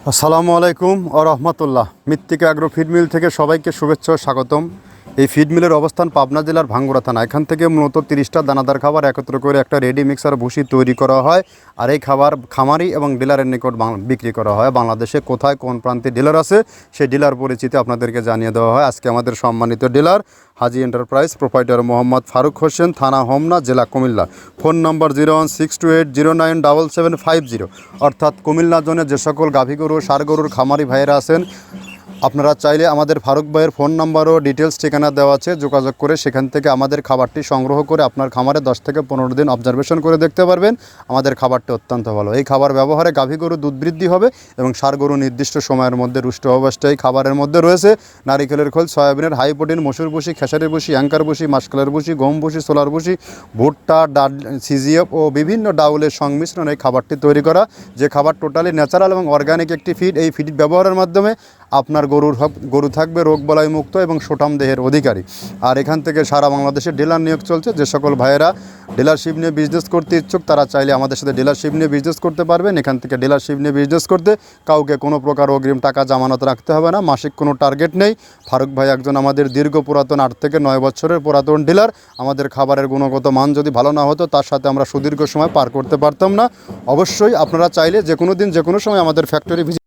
আসসালামু আলাইকুম ও রহমতুল্লাহ। মৃত্তিকা অ্যাগ্রো ফিড মিল থেকে সবাইকে শুভেচ্ছা ও স্বাগতম। এই ফিড মিলের অবস্থান পাবনা জেলার ভাঙ্গুড়া থানা। এখান থেকে মূলত 30টা দানাদার খাবার একত্র করে একটা রেডি মিক্সার ভুসি তৈরি করা হয়, আর এই খাবার খামারি এবং ডিলারের নিকট বিক্রি করা হয়। বাংলাদেশে কোথায় কোন প্রান্তে ডিলার আছে সেই ডিলার পরিচিতি আপনাদেরকে জানিয়ে দেওয়া হয়। আজকে আমাদের সম্মানিত ডিলার হাজি এন্টারপ্রাইজ, প্রোপাইটার মোহাম্মদ ফারুক হোসেন, থানা হোমনা, জেলা কুমিল্লা। ফোন নম্বর 01628097750। অর্থাৎ কুমিল্লা জোনে যে সকল গাভী গরু ষাঁড় গরুর খামারি ভাইয়েরা আছেন, আপনারা চাইলে আমাদের ফারুক ভাইয়ের ফোন নাম্বার ও ডিটেলস ঠিকানা দেওয়া আছে, যোগাযোগ করে সেখান থেকে আমাদের খাবারটি সংগ্রহ করে আপনার খামারে 10 থেকে 15 দিন অবজারভেশন করে দেখতে পারবেন। আমাদের খাবারটি অত্যন্ত ভালো। এই খাবার ব্যবহারে গাভী গরু দুধ বৃদ্ধি হবে এবং ষাঁড় গরু নির্দিষ্ট সময়ের মধ্যে রুষ্ট অবস্থায়। এই খাবারের মধ্যে রয়েছে নারিকেলের খোল, সয়াবিনের হাই প্রোটিন, মসুর ভুসি, খেসারি ভুসি, অ্যাঙ্কার ভুসি, মাসকলার ভুসি, গম ভুসি, সোলার ভুসি, ভুট্টা, ডাল, সিজিএফ ও বিভিন্ন ডাউলের সংমিশ্রণ এই খাবারটি তৈরি করা, যে খাবার টোটালি ন্যাচারাল এবং অর্গানিক একটি ফিড। এই ফিড ব্যবহারের মাধ্যমে আপনার গরু থাকবে রোগবালাই মুক্ত এবং সুঠাম দেহের অধিকারী। আর এখান থেকে সারা বাংলাদেশে ডিলার নিয়োগ চলছে। যে সকল ভাইয়েরা ডিলারশিপ নিয়ে বিজনেস করতে ইচ্ছুক তারা চাইলে আমাদের সাথে ডিলারশিপ নিয়ে বিজনেস করতে পারবেন। এখান থেকে ডিলারশিপ নিয়ে বিজনেস করতে কাউকে কোনো প্রকার অগ্রিম টাকা জামানত রাখতে হবে না, মাসিক কোনো টার্গেট নেই। ফারুক ভাই একজন আমাদের দীর্ঘ পুরাতন 8 থেকে 9 বছরের পুরাতন ডিলার। আমাদের খাবারের গুণগত মান যদি ভালো না হতো তার সাথে আমরা সুদীর্ঘ সময় পার করতে পারতাম না। অবশ্যই আপনারা চাইলে যে কোনো দিন যে কোনো সময় আমাদের ফ্যাক্টরি ভিজিট